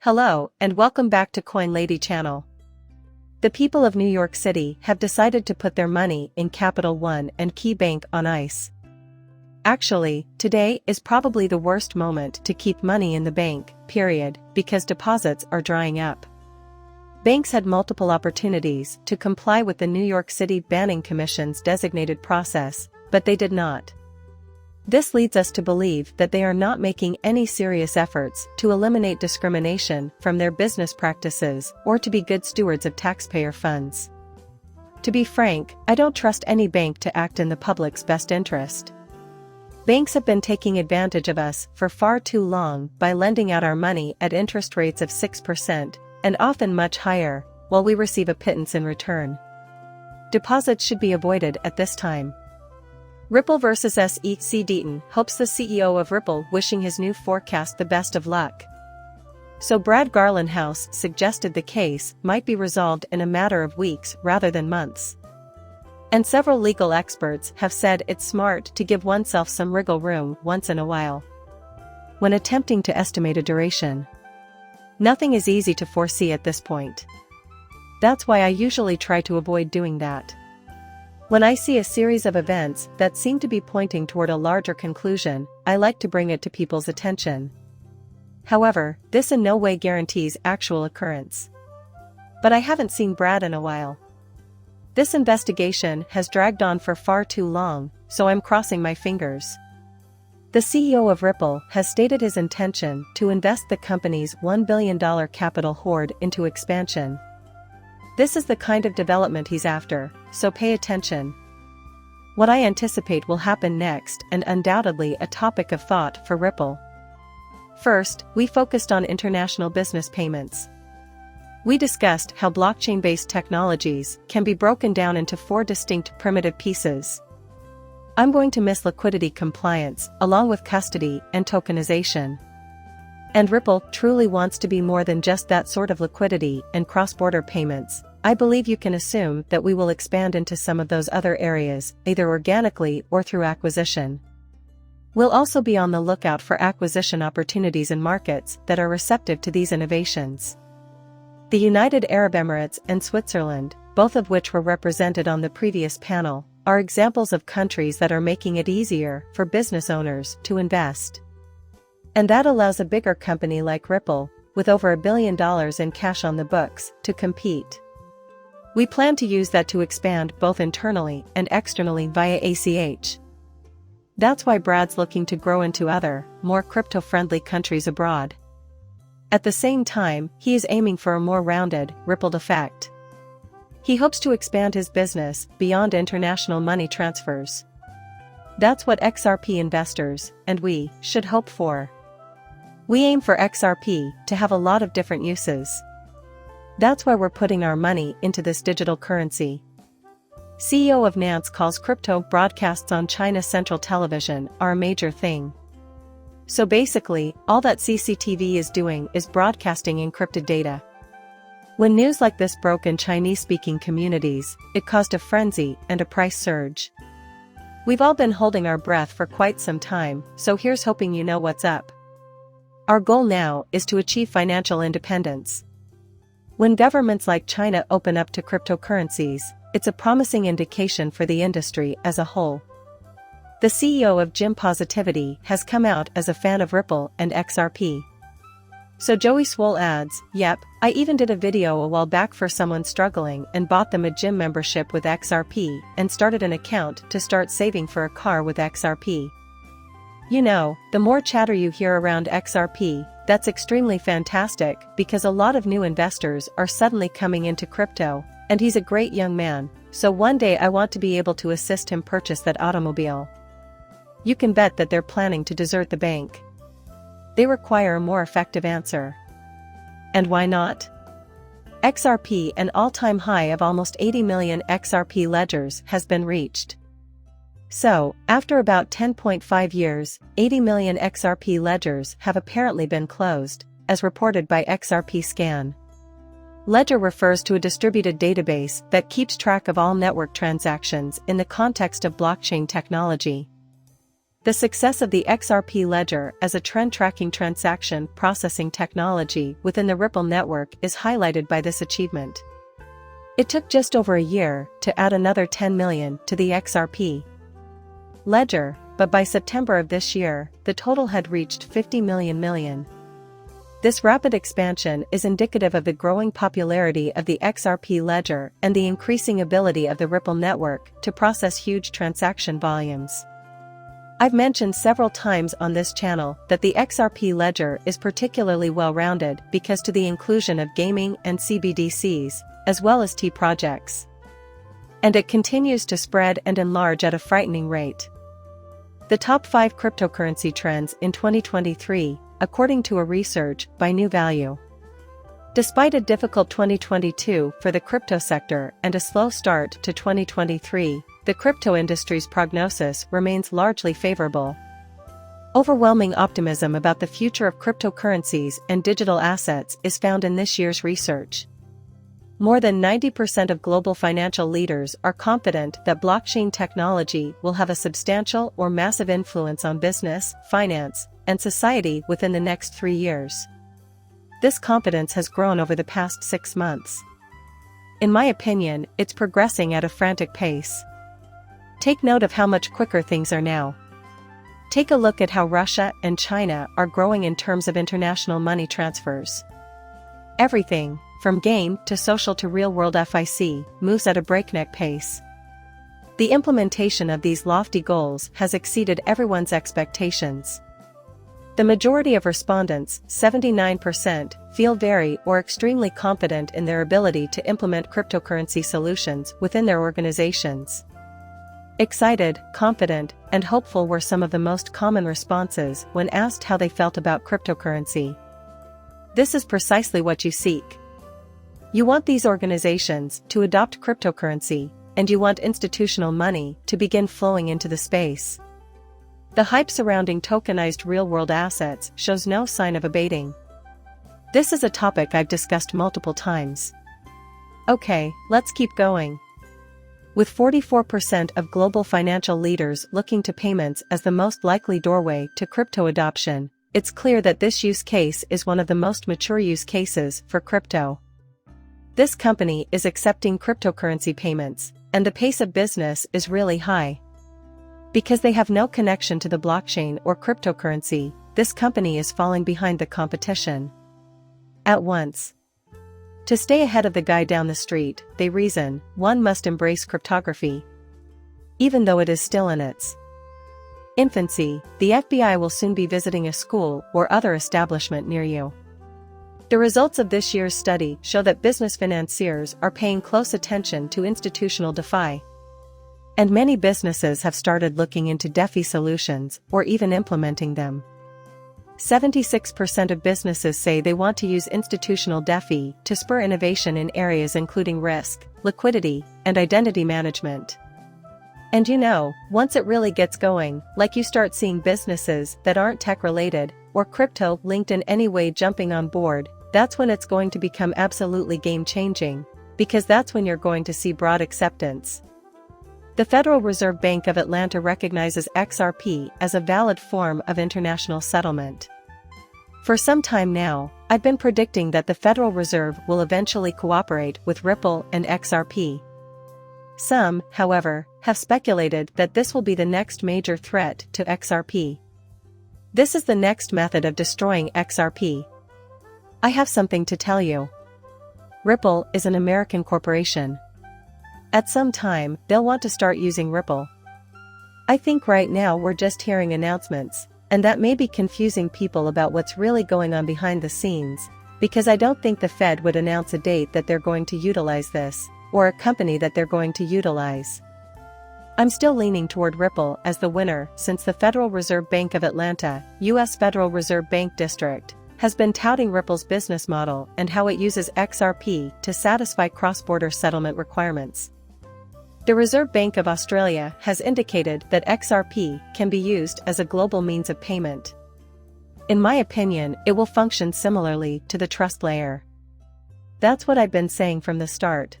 Hello, and welcome back to Coin Lady channel. The people of New York City have decided to put their money in Capital One and Key Bank on ice. Actually, today is probably the worst moment to keep money in the bank, period, because deposits are drying up. Banks had multiple opportunities to comply with the New York City Banning Commission's designated process, but they did not. This leads us to believe that they are not making any serious efforts to eliminate discrimination from their business practices or to be good stewards of taxpayer funds. To be frank, I don't trust any bank to act in the public's best interest. Banks have been taking advantage of us for far too long by lending out our money at interest rates of 6% and often much higher, while we receive a pittance in return. Deposits should be avoided at this time. Ripple vs. SEC. Deaton hopes the CEO of Ripple wishing his new forecast the best of luck. So Brad Garlinghouse suggested the case might be resolved in a matter of weeks rather than months. And several legal experts have said it's smart to give oneself some wriggle room once in a while when attempting to estimate a duration. Nothing is easy to foresee at this point. That's why I usually try to avoid doing that. When I see a series of events that seem to be pointing toward a larger conclusion, I like to bring it to people's attention. However, this in no way guarantees actual occurrence. But I haven't seen Brad in a while. This investigation has dragged on for far too long, so I'm crossing my fingers. The CEO of Ripple has stated his intention to invest the company's $1 billion capital hoard into expansion. This is the kind of development he's after, so pay attention. What I anticipate will happen next, and undoubtedly a topic of thought for Ripple. First, we focused on international business payments. We discussed how blockchain-based technologies can be broken down into 4 distinct primitive pieces. I'm going to miss liquidity compliance, along with custody and tokenization. And Ripple truly wants to be more than just that sort of liquidity and cross-border payments. I believe you can assume that we will expand into some of those other areas, either organically or through acquisition. We'll also be on the lookout for acquisition opportunities in markets that are receptive to these innovations. The United Arab Emirates and Switzerland, both of which were represented on the previous panel, are examples of countries that are making it easier for business owners to invest. And that allows a bigger company like Ripple, with over $1 billion in cash on the books, to compete. We plan to use that to expand both internally and externally via ACH. That's why Brad's looking to grow into other, more crypto-friendly countries abroad. At the same time, he is aiming for a more rounded, rippled effect. He hopes to expand his business beyond international money transfers. That's what XRP investors, and we, should hope for. We aim for XRP to have a lot of different uses. That's why we're putting our money into this digital currency. CEO of Nance calls crypto broadcasts on China Central Television are a major thing. So basically, all that CCTV is doing is broadcasting encrypted data. When news like this broke in Chinese-speaking communities, it caused a frenzy and a price surge. We've all been holding our breath for quite some time, so here's hoping you know what's up. Our goal now is to achieve financial independence. When governments like China open up to cryptocurrencies, it's a promising indication for the industry as a whole. The CEO of Gym Positivity has come out as a fan of Ripple and XRP. So Joey Swole adds, "Yep, I even did a video a while back for someone struggling and bought them a gym membership with XRP and started an account to start saving for a car with XRP." You know, the more chatter you hear around XRP, that's extremely fantastic because a lot of new investors are suddenly coming into crypto, and he's a great young man, so one day I want to be able to assist him purchase that automobile. You can bet that they're planning to desert the bank. They require a more effective answer. And why not? XRP, an all-time high of almost 80 million XRP ledgers, has been reached. So, after about 10.5 years, 80 million XRP ledgers have apparently been closed, as reported by XRP Scan. Ledger refers to a distributed database that keeps track of all network transactions in the context of blockchain technology. The success of the XRP Ledger as a trend-tracking transaction processing technology within the Ripple network is highlighted by this achievement. It took just over a year to add another 10 million to the XRP Ledger, but by September of this year, the total had reached 50 million. This rapid expansion is indicative of the growing popularity of the XRP Ledger and the increasing ability of the Ripple network to process huge transaction volumes. I've mentioned several times on this channel that the XRP Ledger is particularly well-rounded because to the inclusion of gaming and CBDCs, as well as T projects. And it continues to spread and enlarge at a frightening rate. The top 5 cryptocurrency trends in 2023, according to a research by New Value. Despite a difficult 2022 for the crypto sector and a slow start to 2023, the crypto industry's prognosis remains largely favorable. Overwhelming optimism about the future of cryptocurrencies and digital assets is found in this year's research. More than 90% of global financial leaders are confident that blockchain technology will have a substantial or massive influence on business, finance, and society within the next 3 years. This confidence has grown over the past 6 months. In my opinion, it's progressing at a frantic pace. Take note of how much quicker things are now. Take a look at how Russia and China are growing in terms of international money transfers. Everything, from game to social to real-world FIC, moves at a breakneck pace. The implementation of these lofty goals has exceeded everyone's expectations. The majority of respondents, 79%, feel very or extremely confident in their ability to implement cryptocurrency solutions within their organizations. Excited, confident, and hopeful were some of the most common responses when asked how they felt about cryptocurrency. This is precisely what you seek. You want these organizations to adopt cryptocurrency, and you want institutional money to begin flowing into the space. The hype surrounding tokenized real-world assets shows no sign of abating. This is a topic I've discussed multiple times. Okay, let's keep going. With 44% of global financial leaders looking to payments as the most likely doorway to crypto adoption, it's clear that this use case is one of the most mature use cases for crypto. This company is accepting cryptocurrency payments, and the pace of business is really high. Because they have no connection to the blockchain or cryptocurrency, this company is falling behind the competition. At once. To stay ahead of the guy down the street, they reason, one must embrace cryptography. Even though it is still in its infancy, the FBI will soon be visiting a school or other establishment near you. The results of this year's study show that business financiers are paying close attention to institutional DeFi. And many businesses have started looking into DeFi solutions or even implementing them. 76% of businesses say they want to use institutional DeFi to spur innovation in areas including risk, liquidity, and identity management. And once it really gets going, like you start seeing businesses that aren't tech-related or crypto-linked in any way jumping on board, that's when it's going to become absolutely game-changing, because that's when you're going to see broad acceptance. The Federal Reserve Bank of Atlanta recognizes XRP as a valid form of international settlement. For some time now, I've been predicting that the Federal Reserve will eventually cooperate with Ripple and XRP. Some, however, have speculated that this will be the next major threat to XRP. This is the next method of destroying XRP. I have something to tell you. Ripple is an American corporation. At some time, they'll want to start using Ripple. I think right now we're just hearing announcements, and that may be confusing people about what's really going on behind the scenes, because I don't think the Fed would announce a date that they're going to utilize this, or a company that they're going to utilize. I'm still leaning toward Ripple as the winner since the Federal Reserve Bank of Atlanta, U.S. Federal Reserve Bank District, has been touting Ripple's business model and how it uses XRP to satisfy cross-border settlement requirements. The Reserve Bank of Australia has indicated that XRP can be used as a global means of payment. In my opinion, it will function similarly to the trust layer. That's what I've been saying from the start.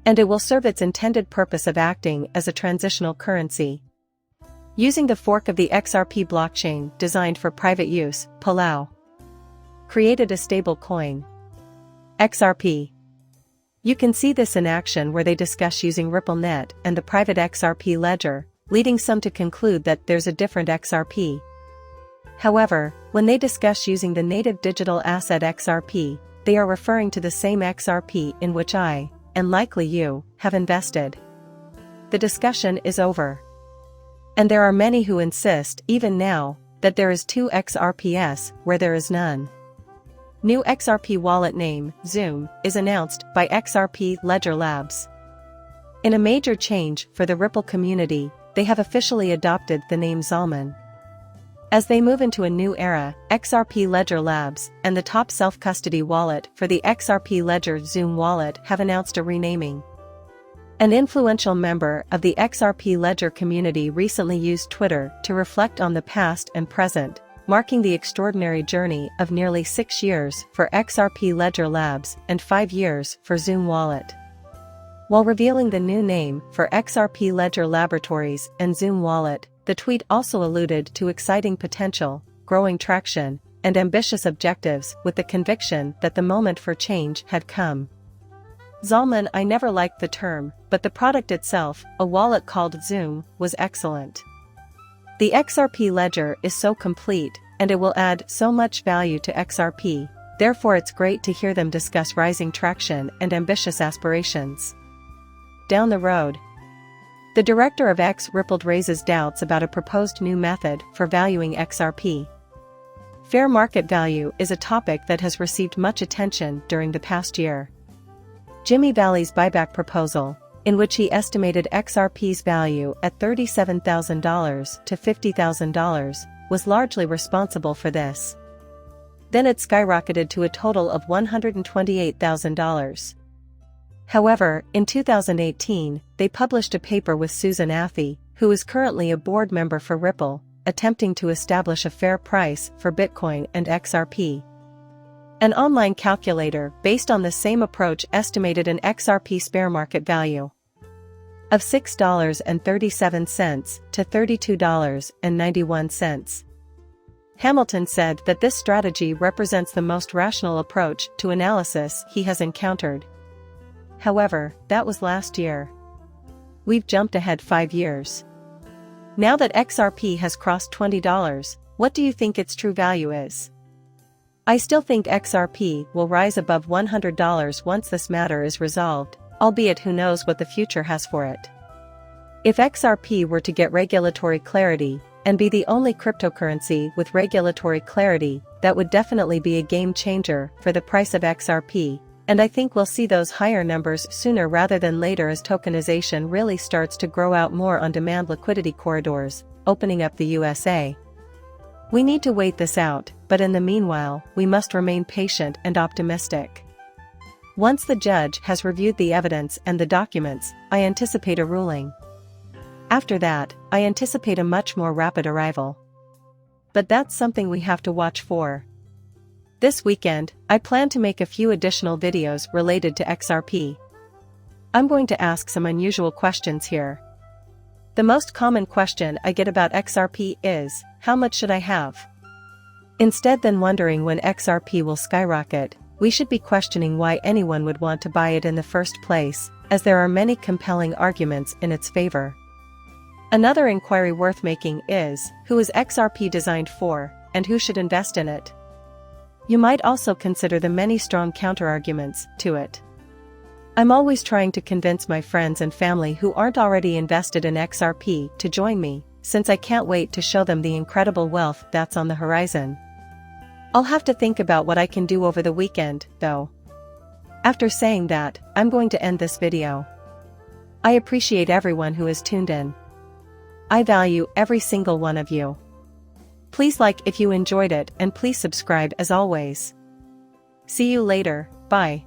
And it will serve its intended purpose of acting as a transitional currency. Using the fork of the XRP blockchain designed for private use, Palau created a stablecoin, XRP. You can see this in action where they discuss using RippleNet and the private XRP Ledger, leading some to conclude that there's a different XRP. However, when they discuss using the native digital asset XRP, they are referring to the same XRP in which I, and likely you, have invested. The discussion is over. And there are many who insist, even now, that there is two XRPs where there is none. New XRP wallet name, Zoom, is announced by XRP Ledger Labs. In a major change for the Ripple community, they have officially adopted the name Zalman. As they move into a new era, XRP Ledger Labs and the top self-custody wallet for the XRP Ledger Zoom wallet have announced a renaming. An influential member of the XRP Ledger community recently used Twitter to reflect on the past and present, marking the extraordinary journey of nearly 6 years for XRP Ledger Labs and 5 years for Zoom Wallet. While revealing the new name for XRP Ledger Laboratories and Zoom Wallet, the tweet also alluded to exciting potential, growing traction, and ambitious objectives with the conviction that the moment for change had come. Zalman, I never liked the term, but the product itself, a wallet called Zoom, was excellent. The XRP Ledger is so complete, and it will add so much value to XRP, therefore it's great to hear them discuss rising traction and ambitious aspirations. Down the road, the director of X Rippled raises doubts about a proposed new method for valuing XRP. Fair market value is a topic that has received much attention during the past year. Jimmy Valley's buyback proposal, in which he estimated XRP's value at $37,000 to $50,000, was largely responsible for this. Then it skyrocketed to a total of $128,000. However, in 2018, they published a paper with Susan Affey, who is currently a board member for Ripple, attempting to establish a fair price for Bitcoin and XRP. An online calculator based on the same approach estimated an XRP fair market value of $6.37 to $32.91. Hamilton said that this strategy represents the most rational approach to analysis he has encountered. However, that was last year. We've jumped ahead 5 years. Now that XRP has crossed $20, what do you think its true value is? I still think XRP will rise above $100 once this matter is resolved, albeit who knows what the future has for it. If XRP were to get regulatory clarity, and be the only cryptocurrency with regulatory clarity, that would definitely be a game changer for the price of XRP, and I think we'll see those higher numbers sooner rather than later as tokenization really starts to grow out more on-demand liquidity corridors, opening up the USA. We need to wait this out, but in the meanwhile, we must remain patient and optimistic. Once the judge has reviewed the evidence and the documents, I anticipate a ruling. After that, I anticipate a much more rapid arrival. But that's something we have to watch for. This weekend, I plan to make a few additional videos related to XRP. I'm going to ask some unusual questions here. The most common question I get about XRP is, how much should I have? Instead than wondering when XRP will skyrocket, we should be questioning why anyone would want to buy it in the first place, as there are many compelling arguments in its favor. Another inquiry worth making is, who is XRP designed for, and who should invest in it? You might also consider the many strong counterarguments to it. I'm always trying to convince my friends and family who aren't already invested in XRP to join me, since I can't wait to show them the incredible wealth that's on the horizon. I'll have to think about what I can do over the weekend, though. After saying that, I'm going to end this video. I appreciate everyone who has tuned in. I value every single one of you. Please like if you enjoyed it and please subscribe as always. See you later, bye.